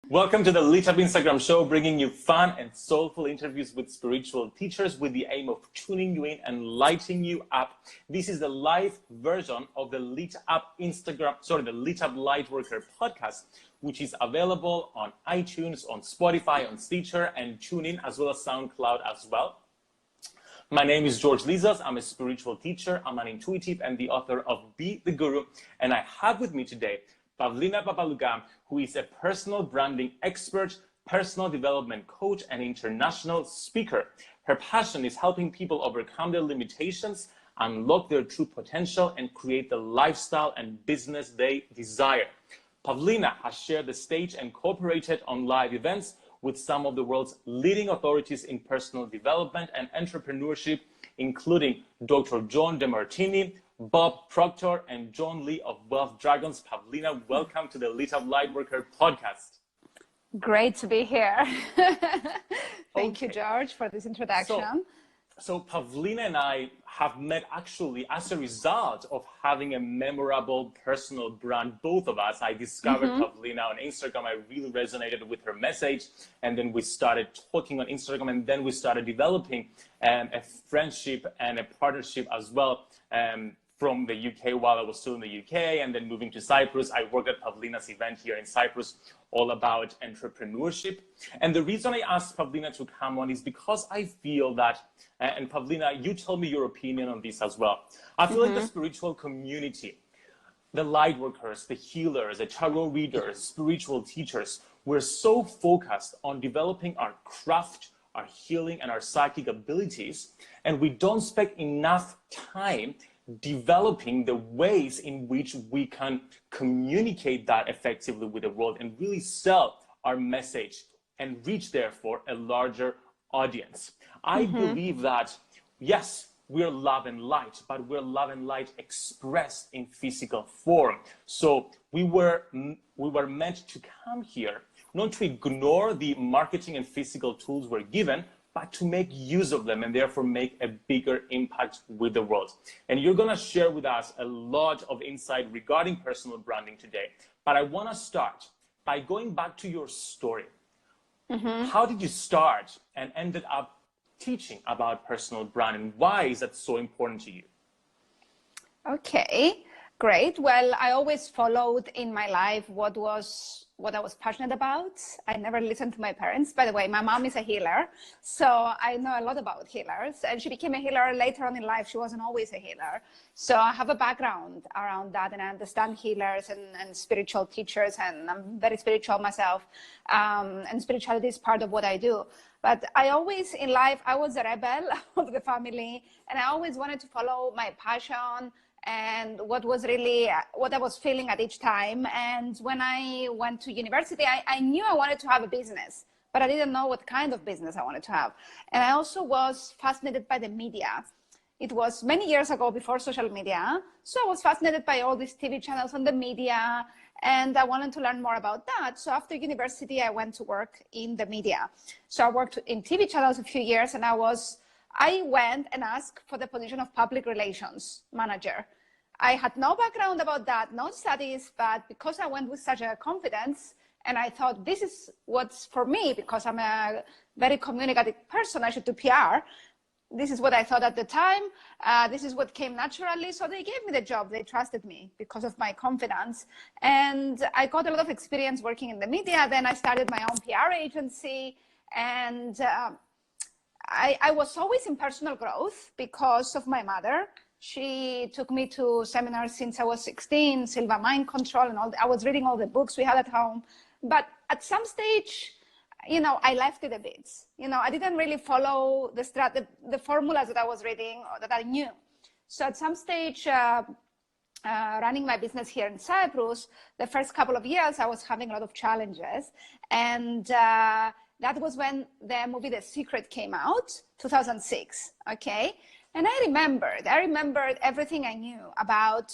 Welcome to the Lit Up Instagram show, bringing you fun and soulful interviews with spiritual teachers with the aim of tuning you in and lighting you up. This is the live version of the Lit Up the Lit Up Lightworker podcast, which is available on iTunes, on Spotify, on Stitcher, and TuneIn, as well as SoundCloud as well. My name is George Lizos. I'm a spiritual teacher. I'm an intuitive and the author of Be the Guru. And I have with me today Pavlina Papalouka, who is a personal branding expert, personal development coach, and international speaker. Her passion is helping people overcome their limitations, unlock their true potential, and create the lifestyle and business they desire. Pavlina has shared the stage and cooperated on live events with some of the world's leading authorities in personal development and entrepreneurship, including Dr. John Demartini, Bob Proctor, and John Lee of Wealth Dragons. Pavlina, welcome to the Lit Up Lightworker podcast. Great to be here. Thank you, George, for this introduction. So Pavlina and I have met actually as a result of having a memorable personal brand, both of us. I discovered Pavlina on Instagram. I really resonated with her message. And then we started talking on Instagram, and then we started developing a friendship and a partnership as well. From the UK while I was still in the UK, and then moving to Cyprus. I worked at Pavlina's event here in Cyprus, all about entrepreneurship. And the reason I asked Pavlina to come on is because I feel that, and Pavlina, you tell me your opinion on this as well. I feel like the spiritual community, the light workers, the healers, the tarot readers, spiritual teachers, we're so focused on developing our craft, our healing, and our psychic abilities, and we don't spend enough time developing the ways in which we can communicate that effectively with the world and really sell our message and reach, therefore, a larger audience. I believe that, yes, we're love and light, but we're love and light expressed in physical form. So we were meant to come here, not to ignore the marketing and physical tools we're given, but to make use of them and therefore make a bigger impact with the world. And you're going to share with us a lot of insight regarding personal branding today. But I want to start by going back to your story. How did you start and ended up teaching about personal branding? Why is that so important to you? Okay, great. Well, I always followed in my life what I was passionate about. I never listened to my parents. By the way, my mom is a healer, so I know a lot about healers. And she became a healer later on in life. She wasn't always a healer. So I have a background around that, and I understand healers and spiritual teachers, and I'm very spiritual myself. And spirituality is part of what I do. But I always, in life, I was a rebel of the family, and I always wanted to follow my passion and what was really what I was feeling at each time. And when I went to university, I knew I wanted to have a business, but I didn't know what kind of business I wanted to have. And I also was fascinated by the media. It was many years ago, before social media, so I was fascinated by all these TV channels on the media, and I wanted to learn more about that. So after university, I went to work in the media. So I worked in TV channels a few years, and I went and asked for the position of public relations manager. I had no background about that, no studies, but because I went with such a confidence, and I thought this is what's for me, because I'm a very communicative person, I should do PR. This is what I thought at the time. This is what came naturally. So they gave me the job. They trusted me because of my confidence. And I got a lot of experience working in the media. Then I started my own PR agency, and I was always in personal growth because of my mother. She took me to seminars since I was 16, Silva Mind Control, and all. I was reading all the books we had at home. But at some stage, I left it a bit. I didn't really follow the formulas that I was reading or that I knew. So at some stage, running my business here in Cyprus, the first couple of years, I was having a lot of challenges. And that was when the movie The Secret came out, 2006, okay? And I remembered everything I knew about,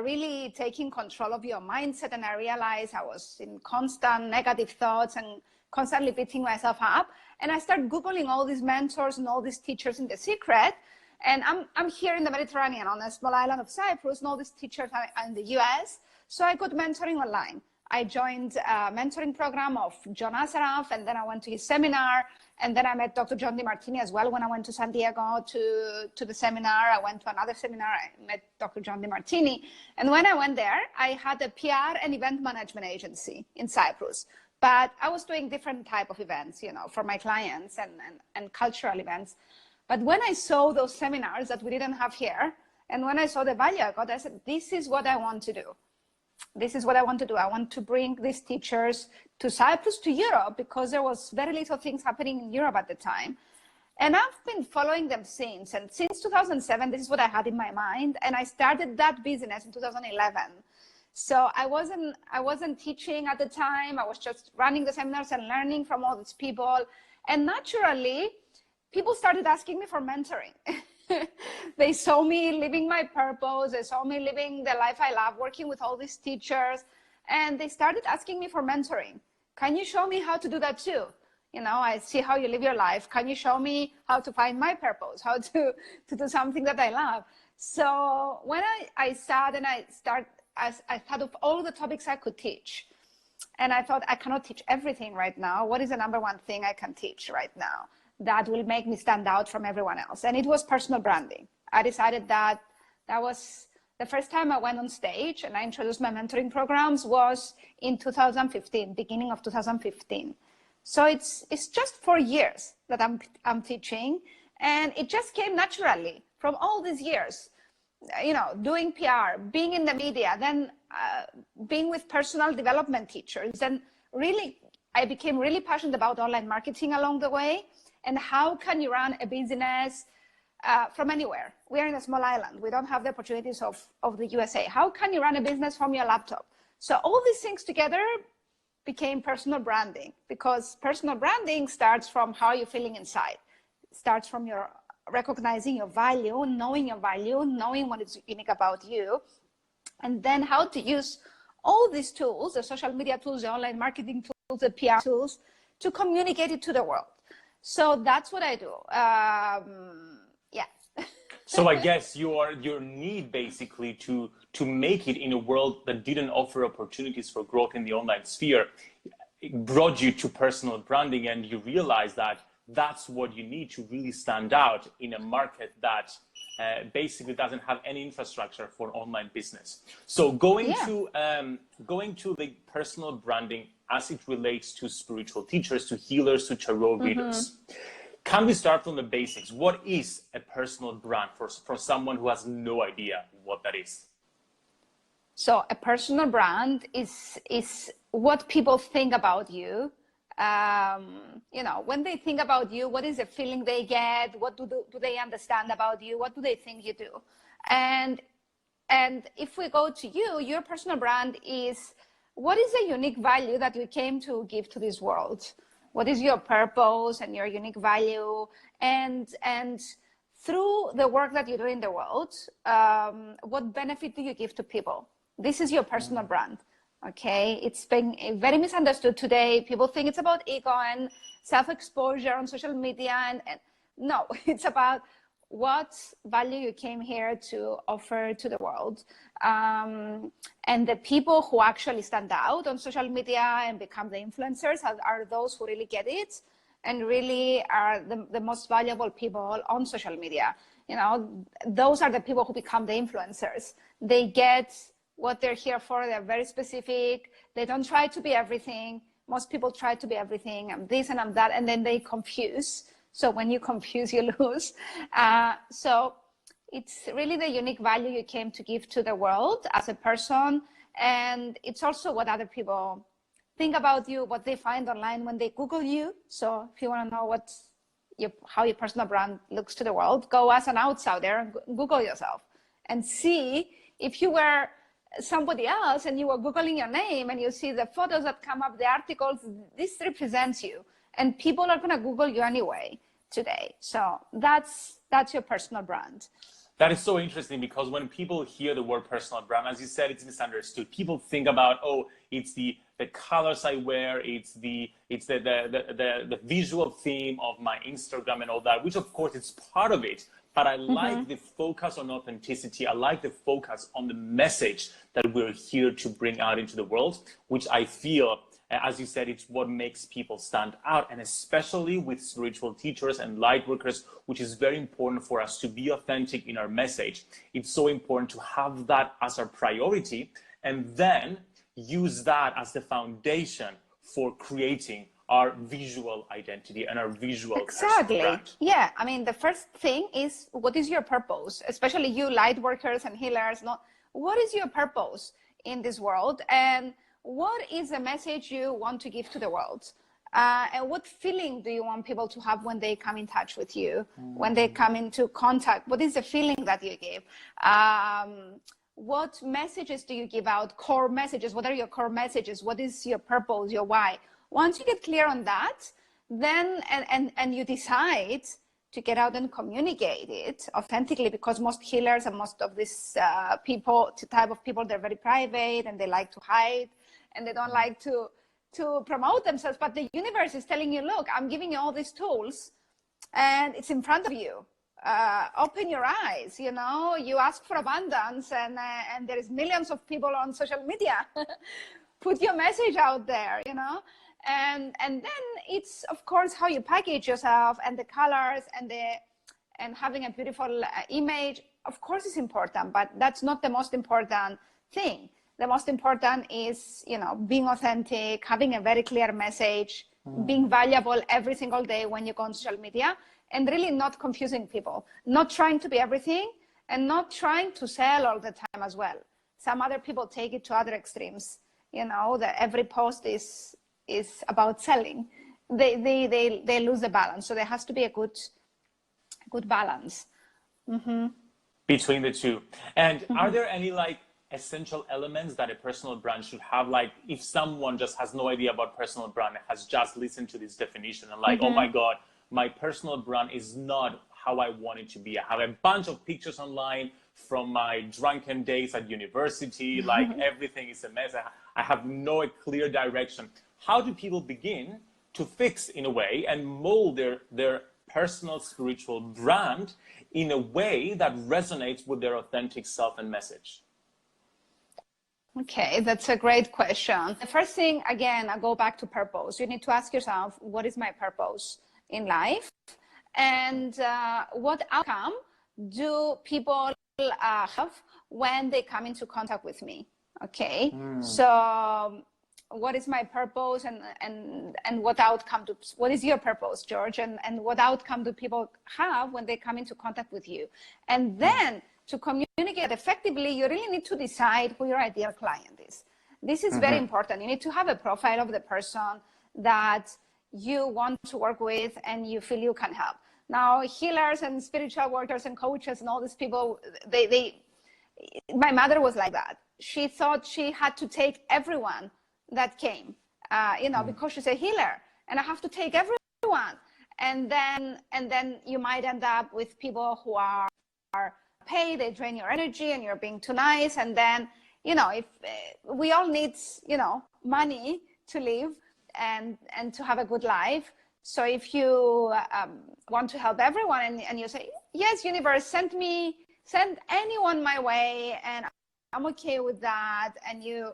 really taking control of your mindset. And I realized I was in constant negative thoughts and constantly beating myself up. And I started Googling all these mentors and all these teachers in The Secret. And I'm here in the Mediterranean on a small island of Cyprus, and all these teachers are in the US. So I got mentoring online. I joined a mentoring program of John Assaraf, and then I went to his seminar, and then I met Dr. John Demartini as well when I went to San Diego to the seminar. I went to another seminar, I met Dr. John Demartini. And when I went there, I had a PR and event management agency in Cyprus. But I was doing different type of events, you know, for my clients and cultural events. But when I saw those seminars that we didn't have here, and when I saw the value I got, I said, this is what I want to do. This is what I want to do. I want to bring these teachers to Cyprus, to Europe, because there was very little things happening in Europe at the time. And I've been following them since. And since 2007, this is what I had in my mind. And I started that business in 2011. So I wasn't teaching at the time. I was just running the seminars and learning from all these people. And naturally, people started asking me for mentoring. They saw me living my purpose. They saw me living the life I love, working with all these teachers. And they started asking me for mentoring. Can you show me how to do that too? You know, I see how you live your life. Can you show me how to find my purpose, how to do something that I love? So when I sat and I thought of all the topics I could teach. And I thought, I cannot teach everything right now. What is the number one thing I can teach right now that will make me stand out from everyone else? And it was personal branding. I decided that was the first time I went on stage and I introduced my mentoring programs was in 2015, beginning of 2015. So it's just 4 years that I'm teaching, and it just came naturally from all these years, you know, doing PR, being in the media, then being with personal development teachers. And really, I became really passionate about online marketing along the way. And how can you run a business from anywhere? We are in a small island. We don't have the opportunities of the USA. How can you run a business from your laptop? So all these things together became personal branding, because personal branding starts from how you're feeling inside. It starts from your recognizing your value, knowing what is unique about you, and then how to use all these tools, the social media tools, the online marketing tools, the PR tools, to communicate it to the world. So that's what I do. Yeah. So I guess your need basically to make it in a world that didn't offer opportunities for growth in the online sphere, it brought you to personal branding, and you realize that that's what you need to really stand out in a market that basically doesn't have any infrastructure for online business. So going to the personal branding as it relates to spiritual teachers, to healers, to tarot readers. Can we start from the basics? What is a personal brand for someone who has no idea what that is? So a personal brand is what people think about you. You know, when they think about you, what is the feeling they get? What do they understand about you? What do they think you do? And if we go to you, your personal brand is, what is the unique value that you came to give to this world? What is your purpose and your unique value? And through the work that you do in the world, what benefit do you give to people? This is your personal brand. Okay, it's been very misunderstood today. People think it's about ego and self-exposure on social media, and no, it's about what value you came here to offer to the world. And the people who actually stand out on social media and become the influencers are those who really get it and really are the most valuable people on social media. You know, those are the people who become the influencers. They get what they're here for. They're very specific. They don't try to be everything. Most people try to be everything. I'm this and I'm that, and then they confuse. So when you confuse, you lose. So it's really the unique value you came to give to the world as a person. And it's also what other people think about you, what they find online when they Google you. So if you want to know how your personal brand looks to the world, go as an outsider and Google yourself and see if you were somebody else and you were Googling your name and you see the photos that come up, the articles, this represents you. And people are going to Google you anyway today. So that's your personal brand. That is so interesting, because when people hear the word personal brand, as you said, it's misunderstood. People think about, oh, it's the colors I wear, it's the visual theme of my Instagram and all that, which of course it's part of it. But I like the focus on authenticity. I like the focus on the message that we're here to bring out into the world, which I feel, as you said, it's what makes people stand out. And especially with spiritual teachers and light workers, which is very important for us to be authentic in our message. It's so important to have that as our priority and then use that as the foundation for creating our visual identity and our visual exactly brand. Yeah, I mean, the first thing is, what is your purpose? Especially you light workers and healers, not what is your purpose in this world, and what is the message you want to give to the world, and what feeling do you want people to have when they come in touch with you, when they come into contact? What is the feeling that you give? What messages do you give out? Core messages. What are your core messages? What is your purpose, your why? Once you get clear on that, then and you decide to get out and communicate it authentically, because most healers and most of this type of people, they're very private and they like to hide and they don't like to promote themselves. But the universe is telling you, look, I'm giving you all these tools and it's in front of you. Open your eyes, you know, you ask for abundance and there is millions of people on social media. Put your message out there, you know. And then it's, of course, how you package yourself, and the colors and having a beautiful image, of course, is important, but that's not the most important thing. The most important is, you know, being authentic, having a very clear message, being valuable every single day when you go on social media, and really not confusing people, not trying to be everything and not trying to sell all the time as well. Some other people take it to other extremes, you know, that every post is about selling. They lose the balance. So there has to be a good balance between the two. And are there any like essential elements that a personal brand should have? Like if someone just has no idea about personal brand, has just listened to this definition and like, oh my God, my personal brand is not how I want it to be. I have a bunch of pictures online from my drunken days at university, like everything is a mess. I have no clear direction. How do people begin to fix, in a way, and mold their personal spiritual brand in a way that resonates with their authentic self and message? Okay, that's a great question. The first thing, again, I go back to purpose. You need to ask yourself, what is my purpose in life? And what outcome do people have when they come into contact with me? Okay, so what is my purpose, and what outcome what is your purpose, George, and what outcome do people have when they come into contact with you? And then to communicate effectively, you really need to decide who your ideal client is. This is very important. You need to have a profile of the person that you want to work with and you feel you can help. Now, healers and spiritual workers and coaches and all these people, my mother was like that. She thought she had to take everyone that came, you know, because she's a healer and I have to take everyone. And then you might end up with people who are paid, they drain your energy and you're being too nice. And then, you know, if we all need, you know, money to live and to have a good life. So if you want to help everyone and you say, yes, universe, send anyone my way and I'm okay with that, and you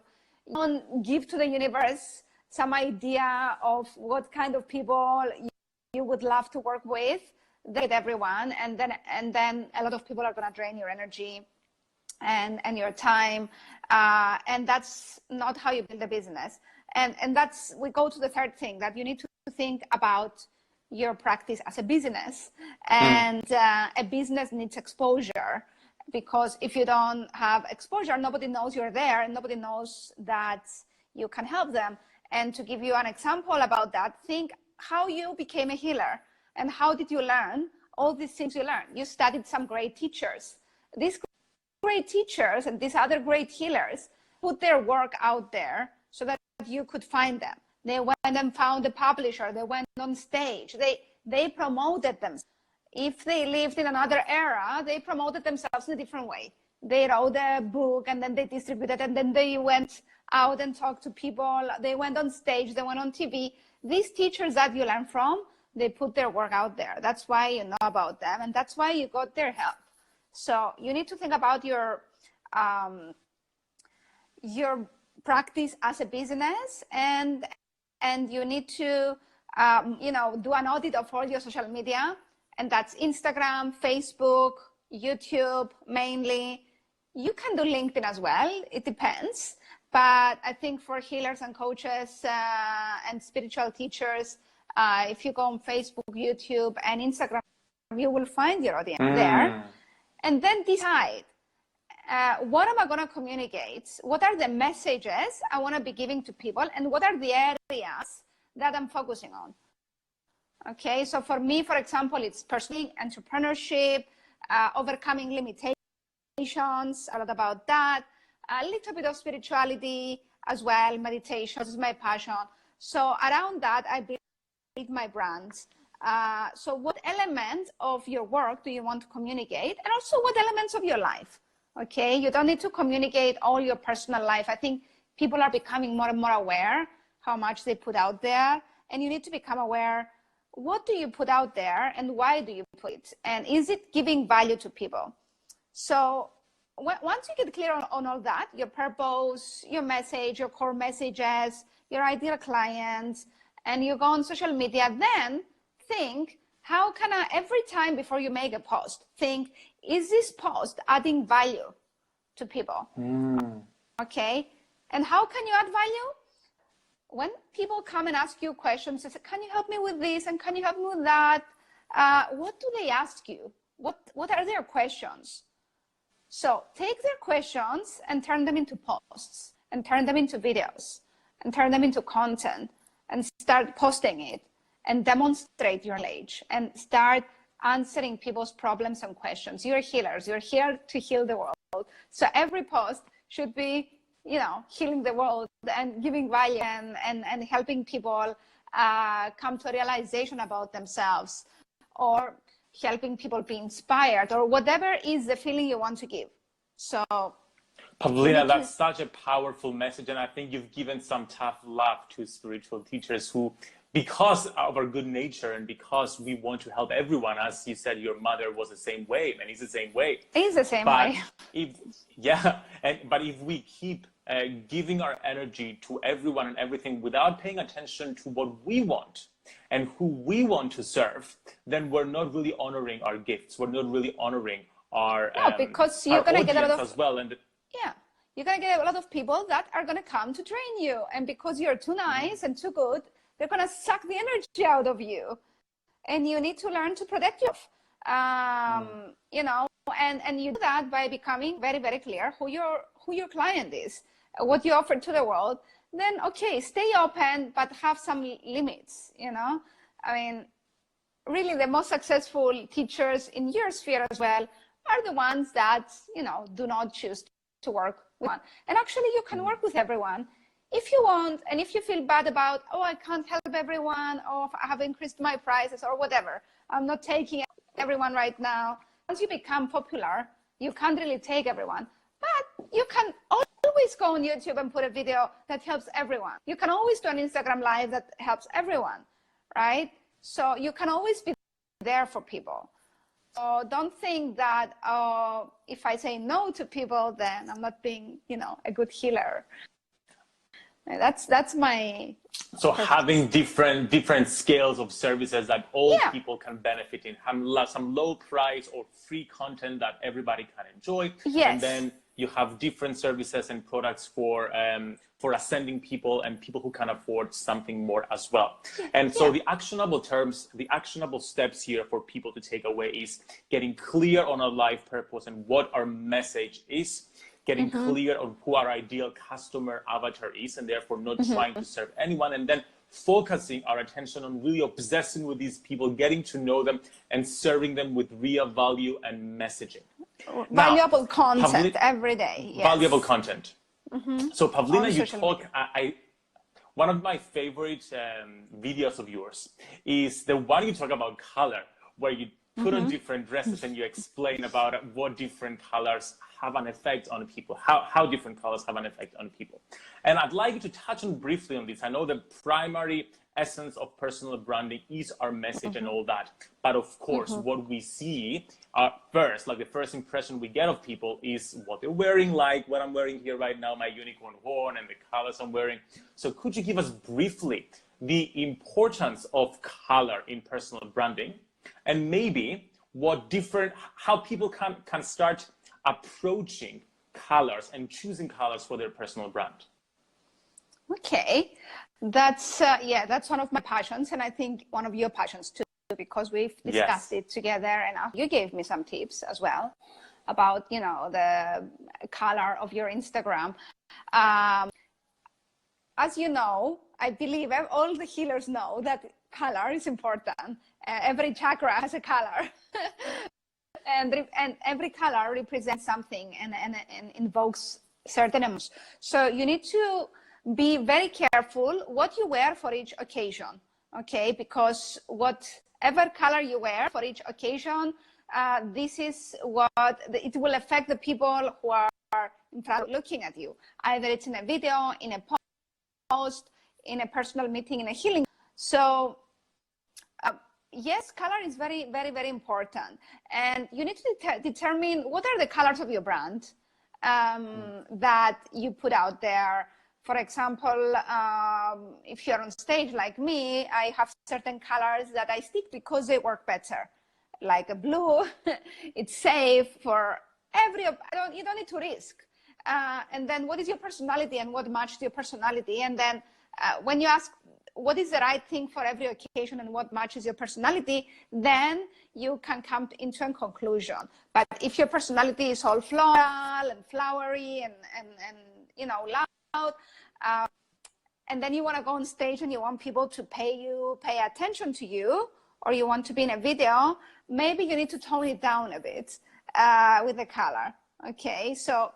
don't give to the universe some idea of what kind of people you would love to work with, then everyone, and then a lot of people are going to drain your energy and your time, and that's not how you build a business. And that's, we go to the third thing, that you need to think about your practice as a business, and a business needs exposure, because if you don't have exposure, nobody knows you're there and nobody knows that you can help them. And to give you an example about that, think how you became a healer and how did you learn all these things you learned. You studied some great teachers. These great teachers and these other great healers put their work out there so that you could find them. They went and found a publisher. They went on stage. They promoted them. If they lived in another era, they promoted themselves in a different way. They wrote a book and then they distributed, and then they went out and talked to people. They went on stage. They went on TV. These teachers that you learn from, they put their work out there. That's why you know about them, and that's why you got their help. So you need to think about your practice as a business, and you need to you know, do an audit of all your social media, and that's Instagram, Facebook, YouTube mainly. You can do LinkedIn as well, it depends. But I think for healers and coaches and spiritual teachers, if you go on Facebook, YouTube, and Instagram, you will find your audience there. And then decide, what am I going to communicate? What are the messages I want to be giving to people? And what are the areas that I'm focusing on? Okay, so for me, for example, it's personal entrepreneurship, overcoming limitations, a lot about that. A little bit of spirituality as well, meditation is my passion. So around that, I build my brands. So what elements of your work do you want to communicate? And also what elements of your life? Okay, you don't need to communicate all your personal life. I think people are becoming more and more aware how much they put out there. And you need to become aware, what do you put out there and why do you put it? And is it giving value to people? So once you get clear on all that, your purpose, your message, your core messages, your ideal clients, and you go on social media, then think, how can I, every time before you make a post, think, is this post adding value to people? Okay, and how can you add value? When people come and ask you questions, they say, can you help me with this? And can you help me with that? What do they ask you? What are their questions? So take their questions and turn them into posts, and turn them into videos, and turn them into content, and start posting it, and demonstrate your knowledge, and start answering people's problems and questions. You're healers. You're here to heal the world. So every post should be, you know, healing the world and giving value and helping people come to a realization about themselves, or helping people be inspired, or whatever is the feeling you want to give. So Pavlina, that's such a powerful message, and I think you've given some tough love to spiritual teachers who, because of our good nature and because we want to help everyone, as you said, your mother was the same way, and he's the same way. He's the same way. But if we keep giving our energy to everyone and everything without paying attention to what we want and who we want to serve, then we're not really honoring our gifts. We're not really honoring our because you're going to get a lot of as well. And you're going to get a lot of people that are going to come to train you, and because you're too nice and too good, they're going to suck the energy out of you, and you need to learn to protect yourself. You know, and you do that by becoming very, very clear who your client is, what you offer to the world. Then okay, stay open, but have some limits. You know, I mean, really, the most successful teachers in your sphere as well are the ones that, you know, do not choose to work with one. And actually, you can work with everyone if you want, and if you feel bad about, oh, I can't help everyone, or I have increased my prices, or whatever, I'm not taking everyone right now. Once you become popular, you can't really take everyone, but you can always go on YouTube and put a video that helps everyone. You can always do an Instagram live that helps everyone, right? So you can always be there for people. So don't think that, if I say no to people, then I'm not being, you know, a good healer. That's my. So having different scales of services that all people can benefit in, some low price or free content that everybody can enjoy, and then you have different services and products for ascending people and people who can afford something more as well. And so the actionable terms, the actionable steps here for people to take away is getting clear on our life purpose and what our message is, getting clear on who our ideal customer avatar is, and therefore not trying to serve anyone, and then focusing our attention on really obsessing with these people, getting to know them, and serving them with real value and messaging. Valuable content every day. Yes. Valuable content. So Pavlina, you talk, one of my favorite videos of yours is the one you talk about color, where you put on different dresses and you explain about what different colors have an effect on people, how different colors have an effect on people. And I'd like you to touch on briefly on this. I know the primary essence of personal branding is our message and all that. But of course, what we see first, like the first impression we get of people is what they're wearing, like what I'm wearing here right now, my unicorn horn and the colors I'm wearing. So could you give us briefly the importance of color in personal branding, and maybe how people can start approaching colors and choosing colors for their personal brand? Okay, that's one of my passions, and I think one of your passions too, because we've discussed it together, and you gave me some tips as well about, you know, the color of your Instagram. As you know, I believe all the healers know that color is important. Every chakra has a color. and every color represents something and invokes certain emotions. So you need to be very careful what you wear for each occasion, okay? Because whatever color you wear for each occasion, this is it will affect the people who are in front looking at you. Either it's in a video, in a post, in a personal meeting, in a healing. So yes, color is very, very, very important. And you need to determine what are the colors of your brand that you put out there. For example, if you're on stage like me, I have certain colors that I stick because they work better. Like a blue, it's safe for you don't need to risk. And then what is your personality and what matches your personality? And then when you ask what is the right thing for every occasion and what matches your personality, then you can come into a conclusion. But if your personality is all floral and flowery and you know, loud, and then you want to go on stage and you want people to pay attention to you, or you want to be in a video, maybe you need to tone it down a bit with the color. Okay, so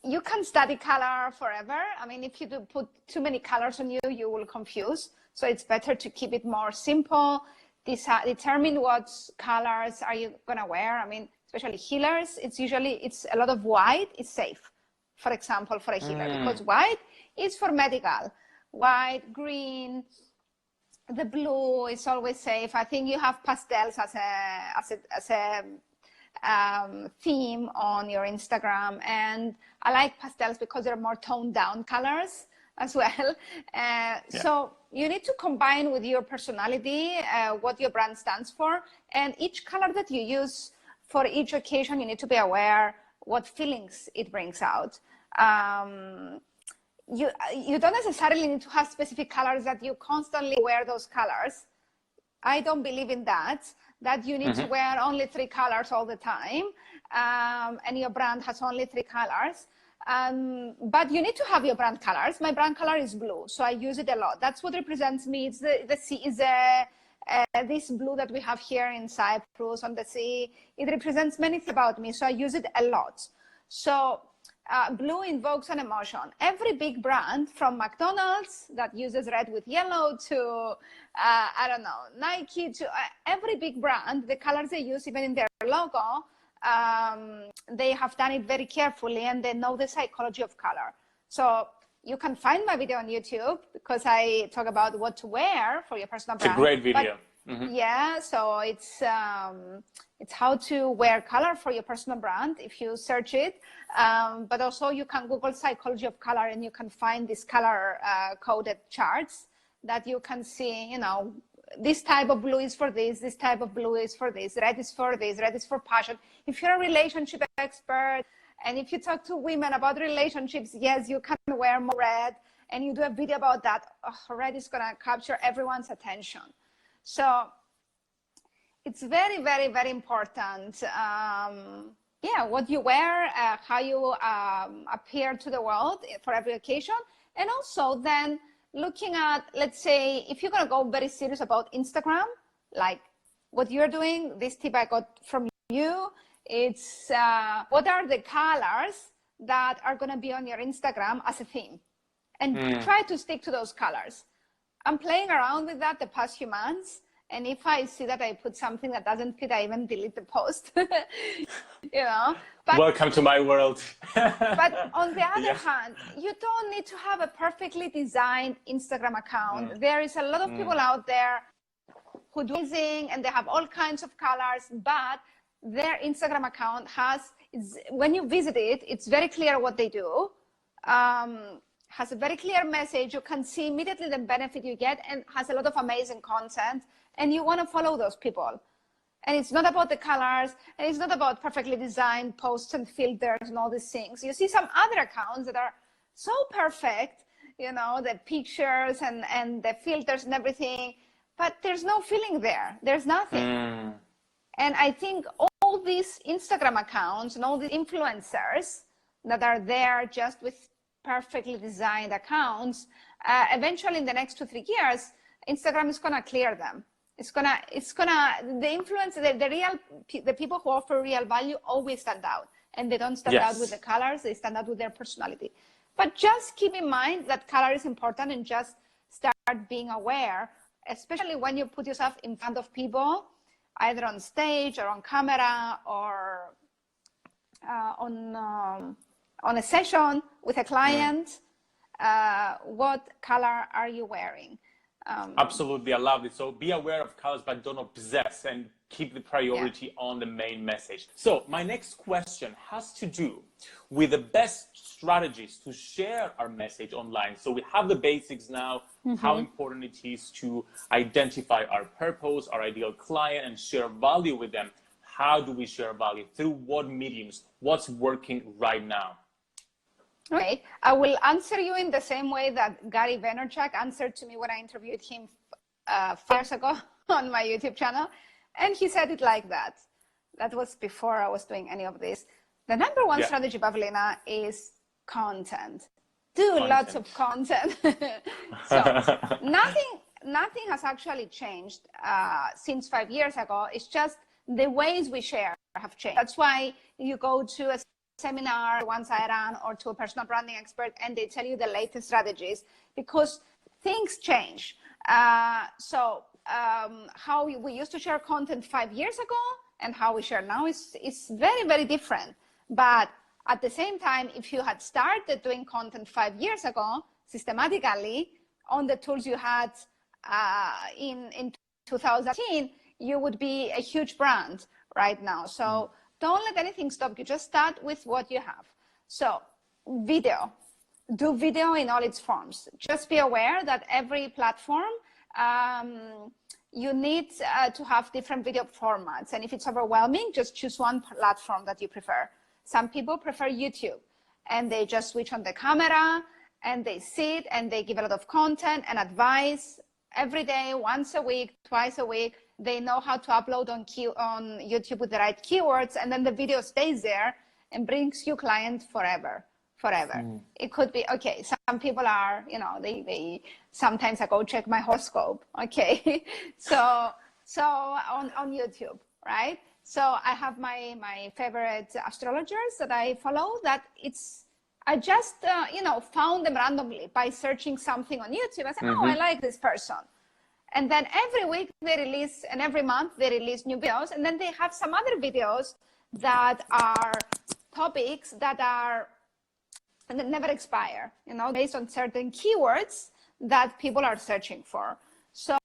you can study color forever. I mean, if you do put too many colors on you, you will confuse. So it's better to keep it more simple. Determine what colors are you gonna wear. I mean, especially healers, it's a lot of white is safe. For example, for a healer, because white is for medical. White, green, the blue is always safe. I think you have pastels as a theme on your Instagram, and I like pastels because they're more toned down colors as well. So you need to combine with your personality what your brand stands for, and each color that you use for each occasion, you need to be aware what feelings it brings out. You don't necessarily need to have specific colors that you constantly wear those colors. I don't believe in that you need to wear only 3 colors all the time, and your brand has only 3 colors. But you need to have your brand colors. My brand color is blue, so I use it a lot. That's what represents me. It's the sea is this blue that we have here in Cyprus on the sea. It represents many things about me, so I use it a lot. So blue invokes an emotion. Every big brand, from McDonald's that uses red with yellow to, I don't know, Nike, to every big brand, the colors they use, even in their logo, they have done it very carefully and they know the psychology of color. So you can find my video on YouTube because I talk about what to wear for your personal brand. It's a great video. Yeah, so it's how to wear color for your personal brand if you search it, but also you can Google psychology of color and you can find these color coded charts that you can see, you know, this type of blue is for this type of blue is for this, red is for this, red is for passion. If you're a relationship expert and if you talk to women about relationships, yes, you can wear more red and you do a video about that. Oh, red is gonna capture everyone's attention. So it's very, very, very important. Yeah, what you wear, how you appear to the world for every occasion. And also then looking at, let's say, if you're going to go very serious about Instagram, like what you're doing, this tip I got from you, it's what are the colors that are going to be on your Instagram as a theme? And try to stick to those colors. I'm playing around with that the past few months, And if I see that I put something that doesn't fit, I even delete the post. You know, but Welcome to my world. but on the other hand, you don't need to have a perfectly designed Instagram account. There is a lot of people out there who do amazing, and they have all kinds of colors, but their Instagram account when you visit it, it's very clear what they do, has a very clear message. You can see immediately the benefit you get, and has a lot of amazing content, and you want to follow those people. And it's not about the colors, and it's not about perfectly designed posts and filters and all these things. You see some other accounts that are so perfect, you know, the pictures and the filters and everything, but there's no feeling there. There's nothing. And I think all these Instagram accounts and all the influencers that are there just with perfectly designed accounts, eventually in the next 2-3 years, Instagram is gonna clear them. The people who offer real value always stand out, and they don't stand out with the colors, they stand out with their personality. But just keep in mind that color is important, and just start being aware, especially when you put yourself in front of people, either on stage or on camera or on a session with a client. What color are you wearing? Absolutely, I love it. So be aware of colors, but don't obsess, and keep the priority on the main message. So my next question has to do with the best strategies to share our message online. So we have the basics now, how important it is to identify our purpose, our ideal client, and share value with them. How do we share value? Through what mediums? What's working right now? Okay, I will answer you in the same way that Gary Vaynerchuk answered to me when I interviewed him 5 years ago on my YouTube channel. And he said it like that. That was before I was doing any of this. The number one strategy, Pavlina, is content. Do lots of content. So nothing has actually changed since 5 years ago. It's just the ways we share have changed. That's why you go to a seminar, ones I run, or to a personal branding expert, and they tell you the latest strategies, because things change. How we used to share content 5 years ago and how we share now is very, very different. But at the same time, if you had started doing content 5 years ago, systematically, on the tools you had in 2018, you would be a huge brand right now. So don't let anything stop you. Just start with what you have. So video, do video in all its forms. Just be aware that every platform, you need to have different video formats. And if it's overwhelming, just choose one platform that you prefer. Some people prefer YouTube, and they just switch on the camera and they sit and they give a lot of content and advice every day, once a week, twice a week. They know how to upload on YouTube with the right keywords, and then the video stays there and brings you clients forever. It could be, okay, some people are, you know, they sometimes I go check my horoscope, okay? so on YouTube, right? So I have my favorite astrologers that I follow, that I just, you know, found them randomly by searching something on YouTube. I said, oh, I like this person. And then every week they release, and every month they release new videos. And then they have some other videos that are topics that never expire, you know, based on certain keywords that people are searching for. So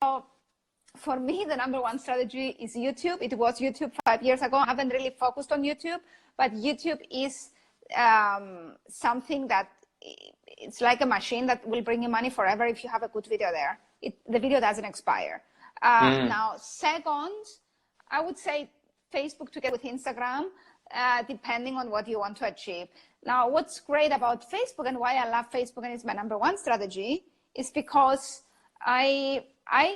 for me, the number one strategy is YouTube. It was YouTube 5 years ago. I haven't really focused on YouTube, but YouTube is something that it's like a machine that will bring you money forever if you have a good video there. The video doesn't expire. Now, second, I would say Facebook together with Instagram, depending on what you want to achieve. Now, what's great about Facebook and why I love Facebook and it's my number one strategy is because I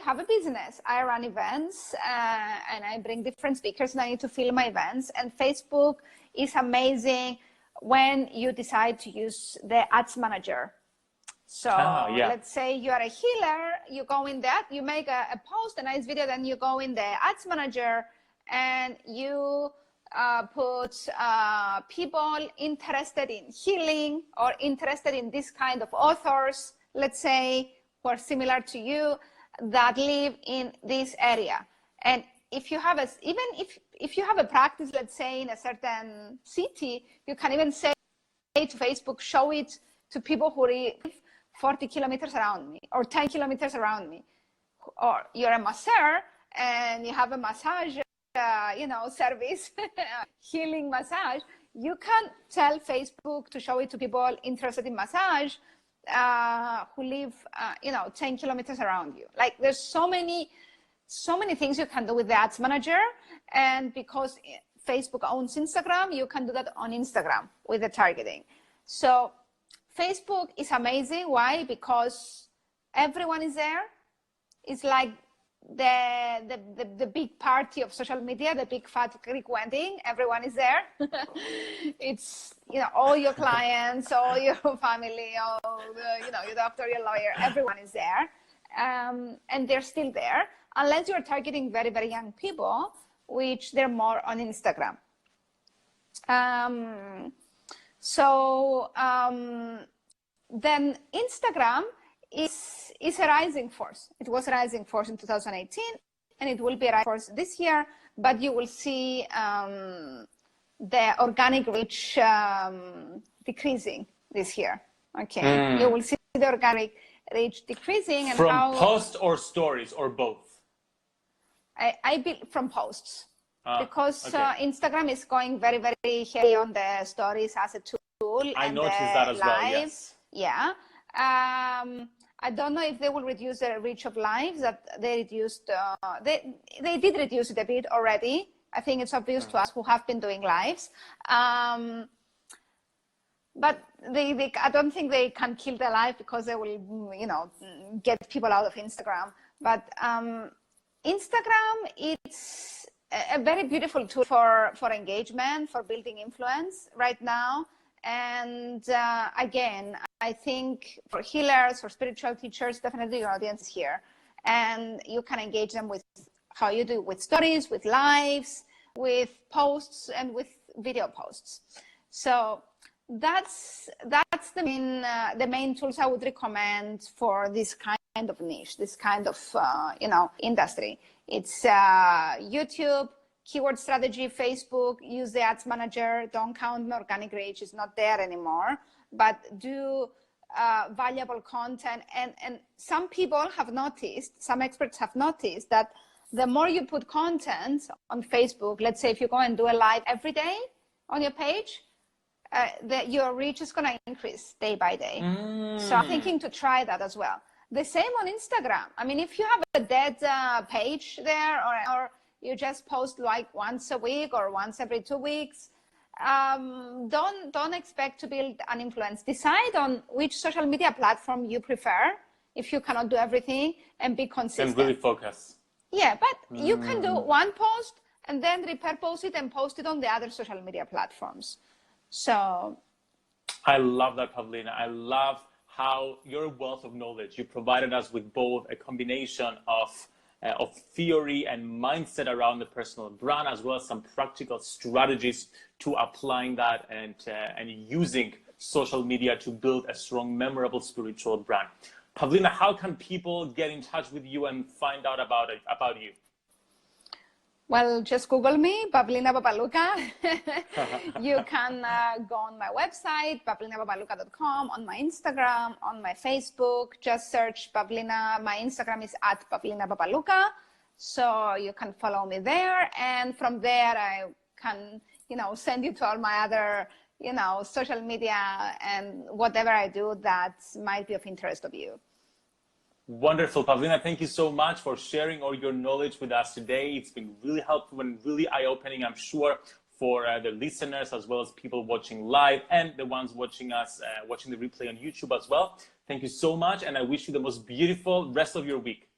have a business. I run events and I bring different speakers, and I need to film my events. And Facebook is amazing when you decide to use the ads manager. So let's say you are a healer, you go in that, you make a post, a nice video, then you go in the ads manager and you put people interested in healing or interested in this kind of authors, let's say, who are similar to you. that live in this area. And if you have even if you have a practice, let's say in a certain city, you can even say to Facebook, show it to people who live 40 kilometers around me or 10 kilometers around me. Or you're a masseur and you have a massage, service, healing massage. You can tell Facebook to show it to people interested in massage who live, 10 kilometers around you. Like there's so many things you can do with the ads manager. And because Facebook owns Instagram, you can do that on Instagram with the targeting. So Facebook is amazing. Why? Because everyone is there. It's like the big party of social media, the big fat Greek wedding. Everyone is there. It's all your clients, all your family, all your doctor, your lawyer. Everyone is there, and they're still there unless you're targeting very, very young people, which they're more on Instagram. Then Instagram is a rising force. It was a rising force in 2018, and it will be a rising force this year, but you will see the organic reach decreasing this year. Okay, you will see the organic reach decreasing. And from posts or stories or both? I build from posts because Instagram is going very, very heavy on the stories as a tool. I noticed that as well, yes. Yeah. I don't know if they will reduce the reach of lives that they reduced. They did reduce it a bit already. I think it's obvious to us who have been doing lives. But I don't think they can kill their life because they will, get people out of Instagram. But Instagram, it's a very beautiful tool for engagement, for building influence right now. And again, I think for healers, for spiritual teachers, definitely your audience is here. And you can engage them with how you do with stories, with lives, with posts, and with video posts. So that's the main tools I would recommend for this kind of niche, this kind of industry. It's YouTube, keyword strategy, Facebook, use the ads manager, don't count on organic reach, it's not there anymore, but do valuable content. And some people have noticed, some experts have noticed that the more you put content on Facebook, let's say if you go and do a live every day on your page, your reach is going to increase day by day. So I'm thinking to try that as well. The same on Instagram. I mean, if you have a dead page there or you just post like once a week or once every 2 weeks, don't expect to build an influence. Decide on which social media platform you prefer if you cannot do everything, and be consistent. And really focus. Yeah, but you can do one post and then repurpose it and post it on the other social media platforms. So I love that, Pavlina. I love how your wealth of knowledge, you provided us with both a combination of theory and mindset around the personal brand, as well as some practical strategies to applying that and using social media to build a strong, memorable spiritual brand. Pavlina, how can people get in touch with you and find out about you? Well, just Google me, Pavlina Papalouka. You can go on my website, pavlinapapalouka.com, on my Instagram, on my Facebook. Just search Pavlina. My Instagram is @Pavlina Papalouka. So you can follow me there. And from there, I can, send you to all my other, social media and whatever I do that might be of interest of you. Wonderful, Pavlina. Thank you so much for sharing all your knowledge with us today. It's been really helpful and really eye-opening, I'm sure, for the listeners as well as people watching live and the ones watching us, watching the replay on YouTube as well. Thank you so much, and I wish you the most beautiful rest of your week.